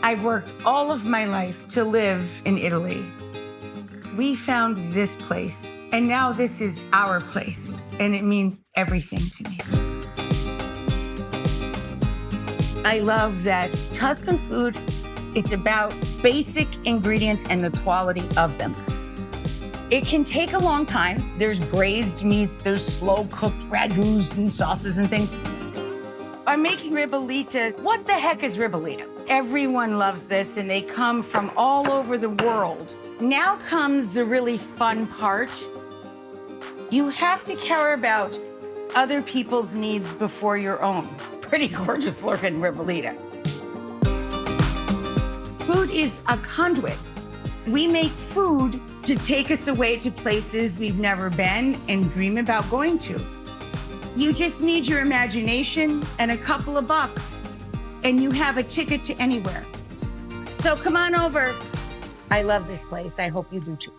I've worked all of my life to live in Italy. We found this place, and now this is our place, and it means everything to me. I love that Tuscan food, it's about basic ingredients and the quality of them. It can take a long time. There's braised meats, there's slow-cooked ragouts and sauces and things. I'm making Ribollita. What the heck is Ribollita? Everyone loves this, and they come from all over the world. Now comes the really fun part. You have to care about other people's needs before your own. Pretty gorgeous looking Ribollita. Food is a conduit. We make food to take us away to places we've never been and dream about going to. You just need your imagination and a couple of bucks, and you have a ticket to anywhere. So come on over. I love this place. I hope you do too.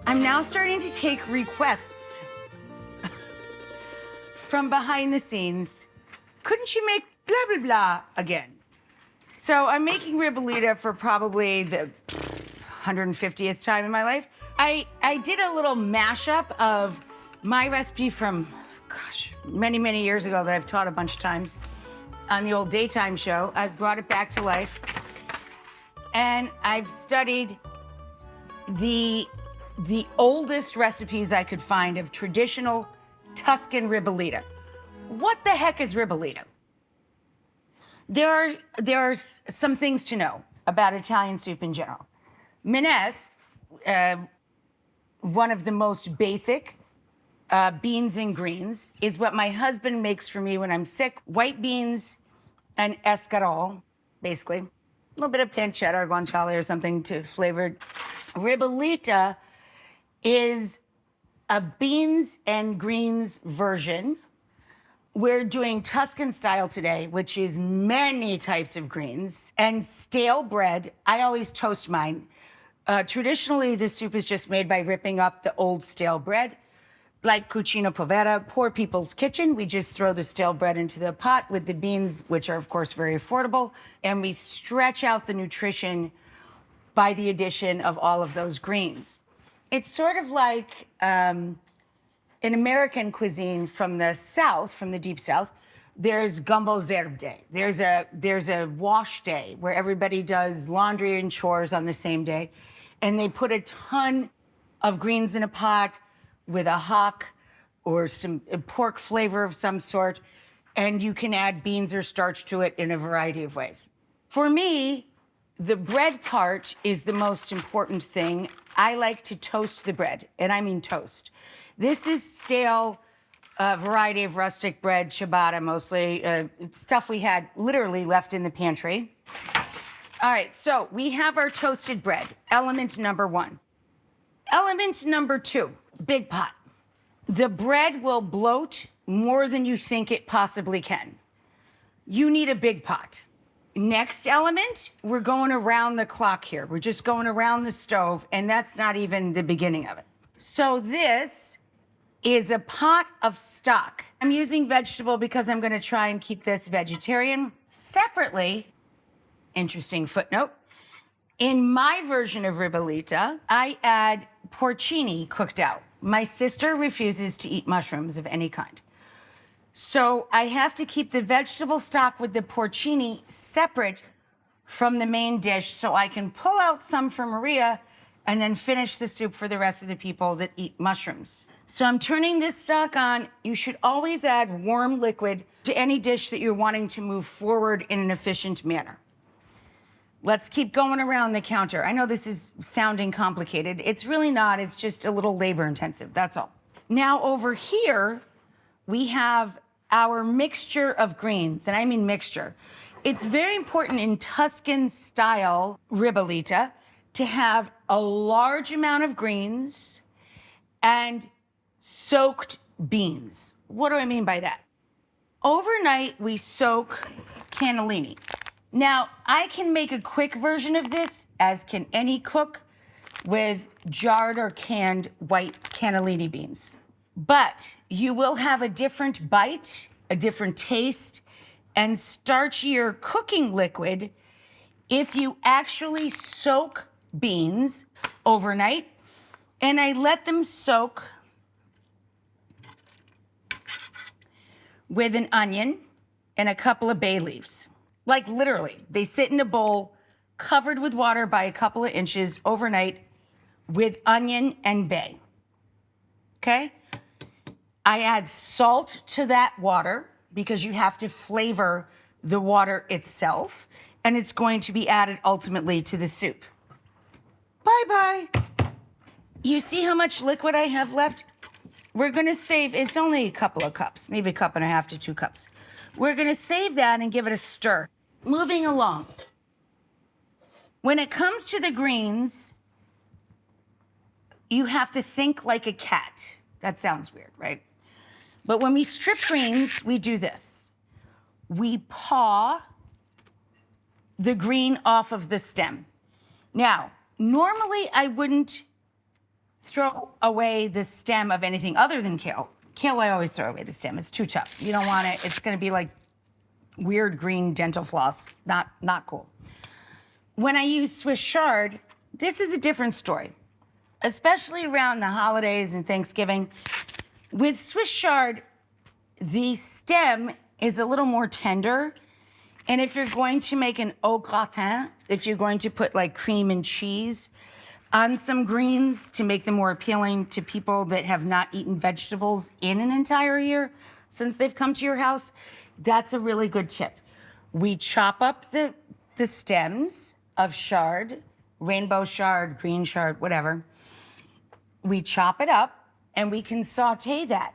I'm now starting to take requests from behind the scenes. Couldn't you make blah, blah, blah again? So I'm making Ribollita for probably the 150th time in my life. I did a little mashup of my recipe from, gosh, many, many years ago that I've taught a bunch of times on the old daytime show. I've brought it back to life. And I've studied the oldest recipes I could find of traditional Tuscan Ribollita. What the heck is Ribollita? There are some things to know about Italian soup in general. Minestre, one of the most basic beans and greens, is what my husband makes for me when I'm sick. White beans and escarole, basically. A little bit of pancetta or guanciale or something to flavor it. Ribollita is a beans and greens version. We're doing Tuscan style today, which is many types of greens and stale bread. I always toast mine. Traditionally, the soup is just made by ripping up the old stale bread. Like cucina povera, poor people's kitchen. We just throw the stale bread into the pot with the beans, which are of course very affordable, and we stretch out the nutrition by the addition of all of those greens. It's sort of like in American cuisine from the South, from the deep South, there's gumbo zerb day. There's a wash day where everybody does laundry and chores on the same day, and they put a ton of greens in a pot with a hock or some pork flavor of some sort, and you can add beans or starch to it in a variety of ways. For me, the bread part is the most important thing. I like to toast the bread, and I mean toast. This is stale variety of rustic bread, ciabatta mostly, stuff we had literally left in the pantry. All right, so we have our toasted bread, element number one. Element number two, big pot. The bread will bloat more than you think it possibly can. You need a big pot. Next element, we're going around the clock here. We're just going around the stove, and that's not even the beginning of it. So this is a pot of stock. I'm using vegetable because I'm gonna try and keep this vegetarian. Separately, interesting footnote, in my version of Ribollita, I add porcini cooked out. My sister refuses to eat mushrooms of any kind. So I have to keep the vegetable stock with the porcini separate from the main dish so I can pull out some for Maria and then finish the soup for the rest of the people that eat mushrooms. So I'm turning this stock on. You should always add warm liquid to any dish that you're wanting to move forward in an efficient manner. Let's keep going around the counter. I know this is sounding complicated. It's really not. It's just a little labor intensive, that's all. Now over here, we have our mixture of greens, and I mean mixture. It's very important in Tuscan style Ribollita to have a large amount of greens and soaked beans. What do I mean by that? Overnight, we soak cannellini. Now, I can make a quick version of this, as can any cook, with jarred or canned white cannellini beans. But you will have a different bite, a different taste, and starchier cooking liquid if you actually soak beans overnight. And I let them soak with an onion and a couple of bay leaves. Like literally, they sit in a bowl covered with water by a couple of inches overnight with onion and bay. Okay? I add salt to that water because you have to flavor the water itself, and it's going to be added ultimately to the soup. Bye-bye. You see how much liquid I have left? We're gonna save, it's only a couple of cups, maybe a cup and a half to 2 cups. We're gonna save that and give it a stir. Moving along. When it comes to the greens, you have to think like a cat. That sounds weird, right? But when we strip greens, we do this. We paw the green off of the stem. Now, normally I wouldn't throw away the stem of anything other than kale. Kale, I always throw away the stem. It's too tough. You don't want it. It's gonna be like weird green dental floss. Not cool. When I use Swiss chard, this is a different story, especially around the holidays and Thanksgiving. With Swiss chard, the stem is a little more tender. And if you're going to make an au gratin, if you're going to put like cream and cheese on some greens to make them more appealing to people that have not eaten vegetables in an entire year since they've come to your house, that's a really good tip. We chop up the stems of chard, rainbow chard, green chard, whatever. We chop it up and we can saute that.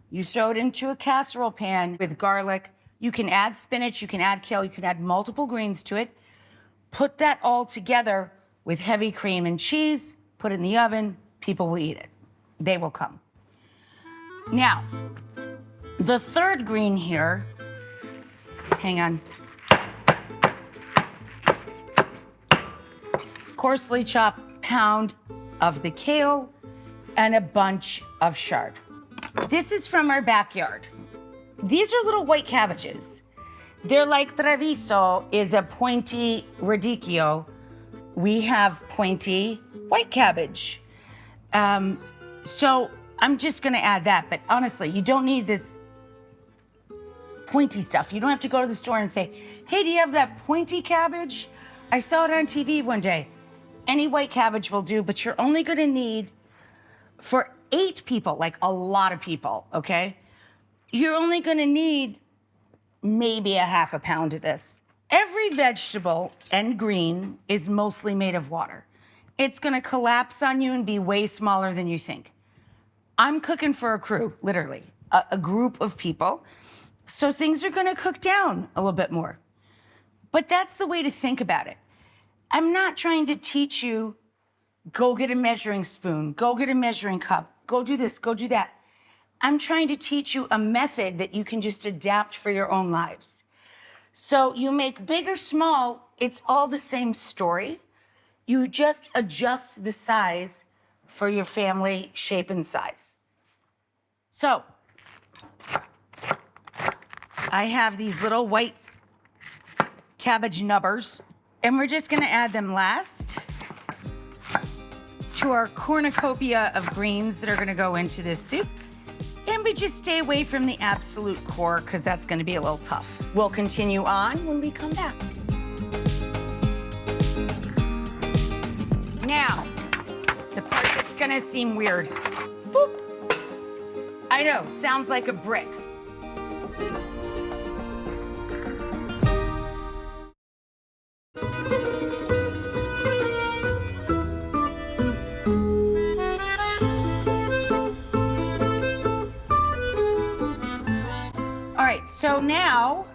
You throw it into a casserole pan with garlic. You can add spinach, you can add kale, you can add multiple greens to it. Put that all together with heavy cream and cheese, put it in the oven, people will eat it. They will come. Now, the third green here, hang on. Coarsely chopped pound of the kale and a bunch of chard. This is from our backyard. These are little white cabbages. They're like treviso is a pointy radicchio. We have pointy white cabbage. So I'm just gonna add that, but honestly, you don't need this pointy stuff. You don't have to go to the store and say, hey, do you have that pointy cabbage? I saw it on TV one day. Any white cabbage will do, but you're only gonna need, for 8 people, like a lot of people, okay? You're only gonna need maybe a half a pound of this. Every vegetable and green is mostly made of water. It's gonna collapse on you and be way smaller than you think. I'm cooking for a crew, literally, a group of people. So things are gonna cook down a little bit more. But that's the way to think about it. I'm not trying to teach you, go get a measuring spoon, go get a measuring cup, go do this, go do that. I'm trying to teach you a method that you can just adapt for your own lives. So you make big or small, it's all the same story. You just adjust the size for your family shape and size. So I have these little white cabbage nubbers, and we're just gonna add them last to our cornucopia of greens that are gonna go into this soup. And we just stay away from the absolute core because that's gonna be a little tough. We'll continue on when we come back. Now, the part that's gonna seem weird. Boop. I know, sounds like a brick. All right, so now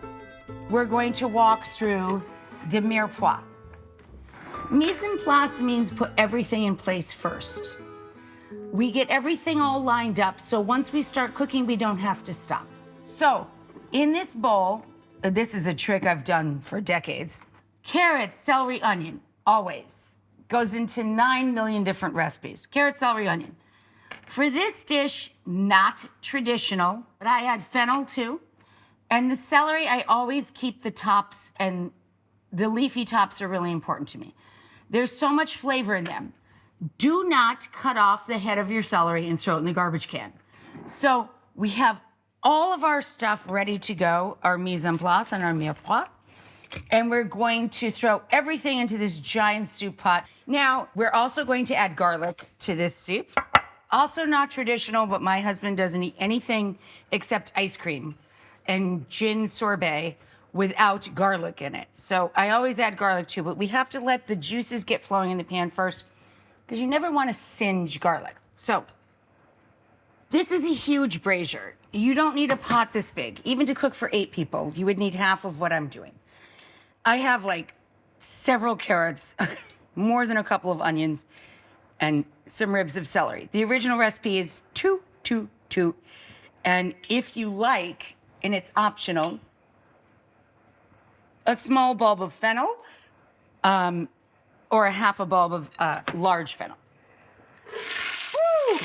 we're going to walk through the mirepoix. Mise en place means put everything in place first. We get everything all lined up, so once we start cooking, we don't have to stop. So in this bowl, This is a trick I've done for decades. Carrots, celery, onion, always. Goes into 9 million different recipes. Carrot, celery, onion. For this dish, not traditional, but I add fennel too. And the celery, I always keep the tops, and the leafy tops are really important to me. There's so much flavor in them. Do not cut off the head of your celery and throw it in the garbage can. So we have all of our stuff ready to go, our mise en place and our mirepoix. And we're going to throw everything into this giant soup pot. Now, we're also going to add garlic to this soup. Also not traditional, but my husband doesn't eat anything except ice cream and gin sorbet without garlic in it. So I always add garlic too, but we have to let the juices get flowing in the pan first because you never want to singe garlic. So this is a huge brazier. You don't need a pot this big. Even to cook for 8 people, you would need half of what I'm doing. I have like several carrots, more than a couple of onions, and some ribs of celery. The original recipe is 2, 2, 2. And if you like, and it's optional, a small bulb of fennel, or a half a bulb of large fennel. Woo!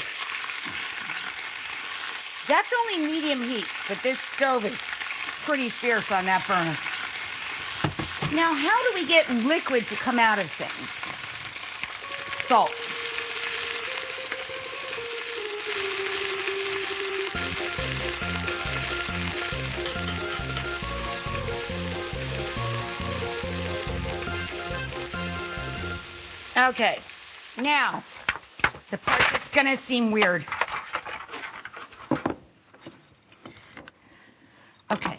That's only medium heat, but this stove is pretty fierce on that burner. Now, how do we get liquid to come out of things? Salt. Okay, now, the part that's gonna seem weird. Okay.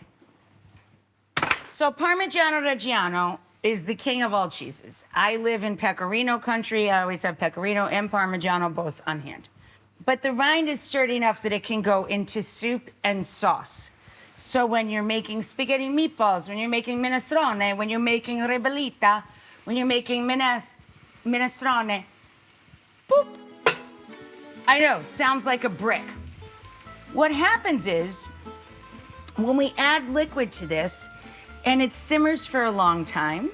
So Parmigiano Reggiano is the king of all cheeses. I live in Pecorino country. I always have Pecorino and Parmigiano both on hand. But the rind is sturdy enough that it can go into soup and sauce. So when you're making spaghetti meatballs, when you're making minestrone, when you're making ribollita, when you're making minestrone, boop. I know, sounds like a brick. What happens is, when we add liquid to this, and it simmers for a long time,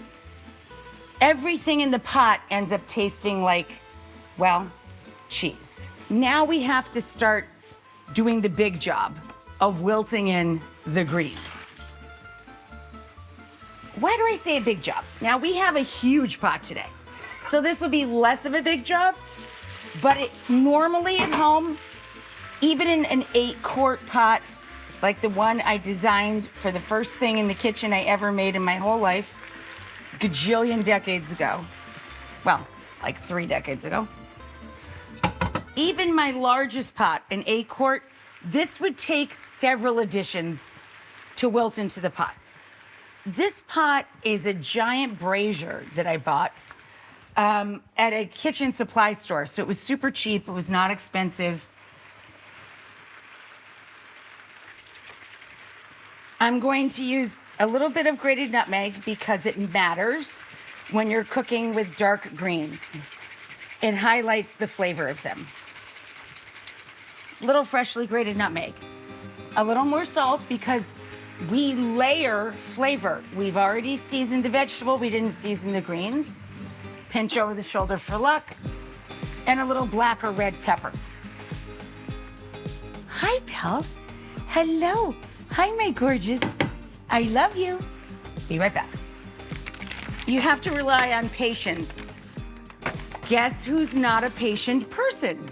everything in the pot ends up tasting like, well, cheese. Now we have to start doing the big job of wilting in the greens. Why do I say a big job? Now we have a huge pot today. So this will be less of a big job, but normally at home, even in an 8-quart pot, like the one I designed for the first thing in the kitchen I ever made in my whole life, gajillion decades ago. Well, like 3 decades ago. Even my largest pot, an 8-quart, this would take several additions to wilt into the pot. This pot is a giant brazier that I bought at a kitchen supply store. So it was super cheap, it was not expensive. I'm going to use a little bit of grated nutmeg because it matters when you're cooking with dark greens. It highlights the flavor of them. Little freshly grated nutmeg. A little more salt because we layer flavor. We've already seasoned the vegetable, we didn't season the greens. Pinch over the shoulder for luck. And a little black or red pepper. Hi, pals. Hello. Hi, my gorgeous. I love you. Be right back. You have to rely on patience. Guess who's not a patient person?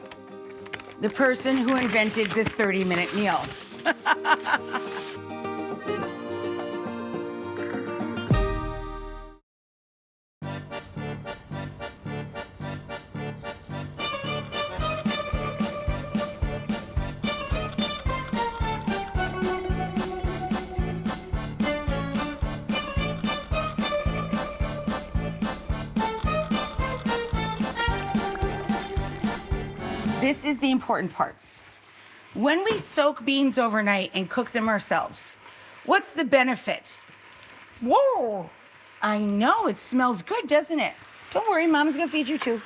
The person who invented the 30-minute meal. This is the important part. When we soak beans overnight and cook them ourselves, what's the benefit? Whoa, I know, it smells good, doesn't it? Don't worry, Mom's gonna feed you too.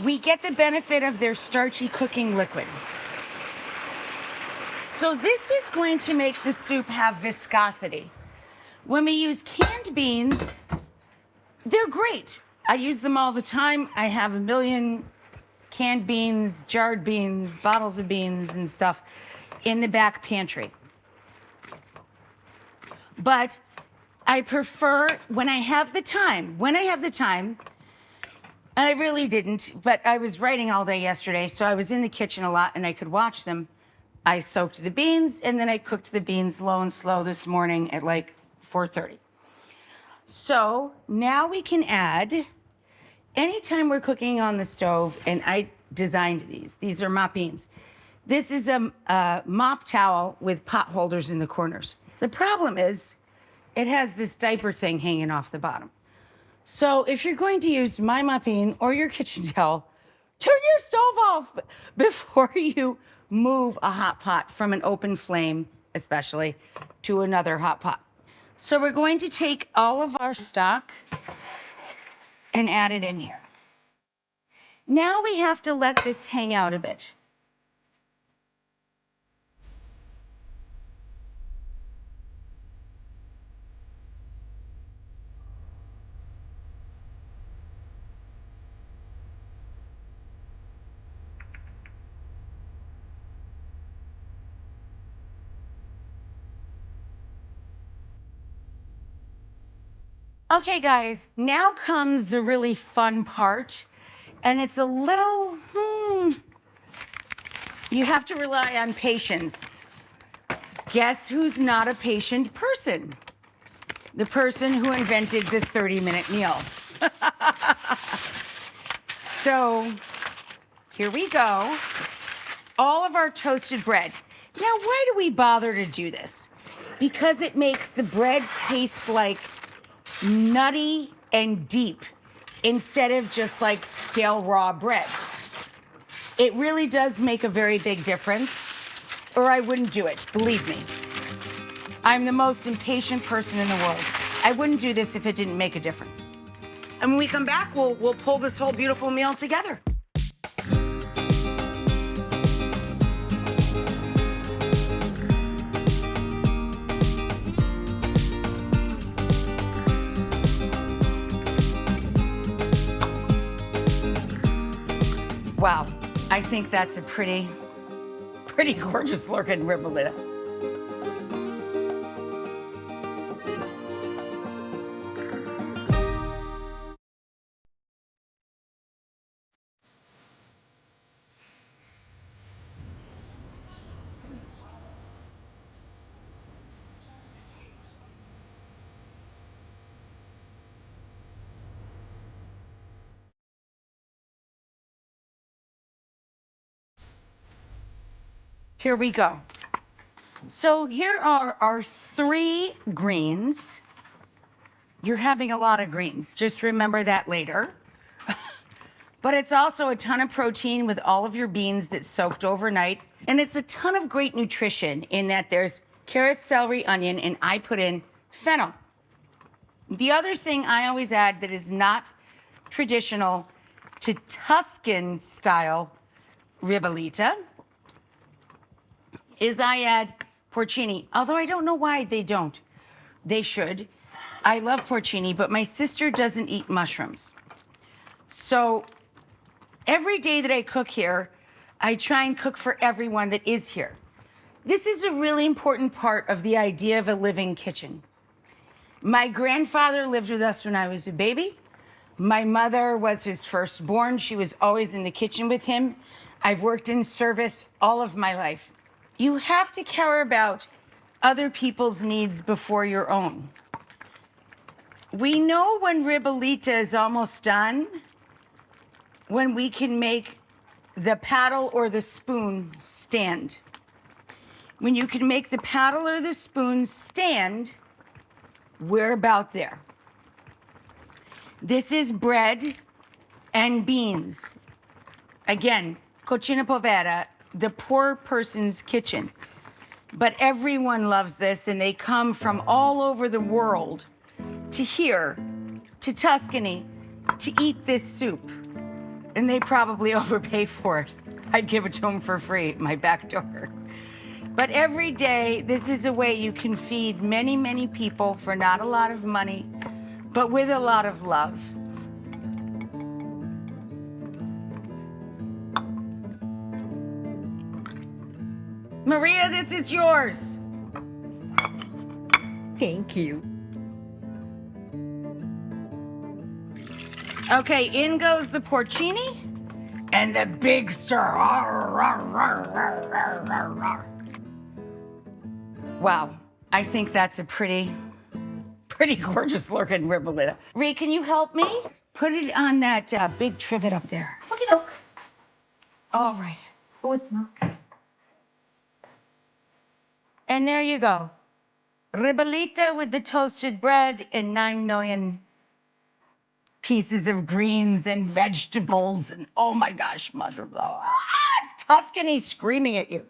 We get the benefit of their starchy cooking liquid. So this is going to make the soup have viscosity. When we use canned beans, they're great. I use them all the time. I have a million canned beans, jarred beans, bottles of beans and stuff in the back pantry. But I prefer when I have the time, and I really didn't, but I was writing all day yesterday, so I was in the kitchen a lot and I could watch them. I soaked the beans and then I cooked the beans low and slow this morning at like 4:30. So now we can add, anytime we're cooking on the stove, and I designed these are mop beans. This is a mop towel with pot holders in the corners. The problem is it has this diaper thing hanging off the bottom. So if you're going to use my mopping or your kitchen towel, turn your stove off before you move a hot pot from an open flame, especially, to another hot pot. So we're going to take all of our stock and add it in here. Now we have to let this hang out a bit. Okay, guys, now comes the really fun part, and it's a little, you have to rely on patience. Guess who's not a patient person? The person who invented the 30-minute meal. So here we go. All of our toasted bread. Now, why do we bother to do this? Because it makes the bread taste like nutty and deep instead of just like stale raw bread. It really does make a very big difference, or I wouldn't do it, believe me. I'm the most impatient person in the world. I wouldn't do this if it didn't make a difference. And when we come back, we'll pull this whole beautiful meal together. Wow, I think that's a pretty gorgeous looking Ribollita. Here we go. So here are our 3 greens. You're having a lot of greens. Just remember that later. But it's also a ton of protein with all of your beans that soaked overnight. And it's a ton of great nutrition in that there's carrot, celery, onion, and I put in fennel. The other thing I always add that is not traditional to Tuscan style Ribollita is I add porcini, although I don't know why they don't. They should. I love porcini, but my sister doesn't eat mushrooms. So every day that I cook here, I try and cook for everyone that is here. This is a really important part of the idea of a living kitchen. My grandfather lived with us when I was a baby. My mother was his firstborn. She was always in the kitchen with him. I've worked in service all of my life. You have to care about other people's needs before your own. We know when Ribollita is almost done, when we can make the paddle or the spoon stand. When you can make the paddle or the spoon stand, we're about there. This is bread and beans. Again, cucina povera, the poor person's kitchen. But everyone loves this, and they come from all over the world to here, to Tuscany, to eat this soup. And they probably overpay for it. I'd give it to them for free at my back door. But every day, this is a way you can feed many, many people for not a lot of money, but with a lot of love. Maria, this is yours. Thank you. Okay, in goes the porcini and the big stir. Wow, I think that's a pretty gorgeous looking Ribollita. Ree, can you help me? Put it on that big trivet up there. Okay, look. All right. Oh, it's not. And there you go. Ribollita with the toasted bread and 9 million pieces of greens and vegetables and oh my gosh, mushrooms. Oh, it's Tuscany screaming at you.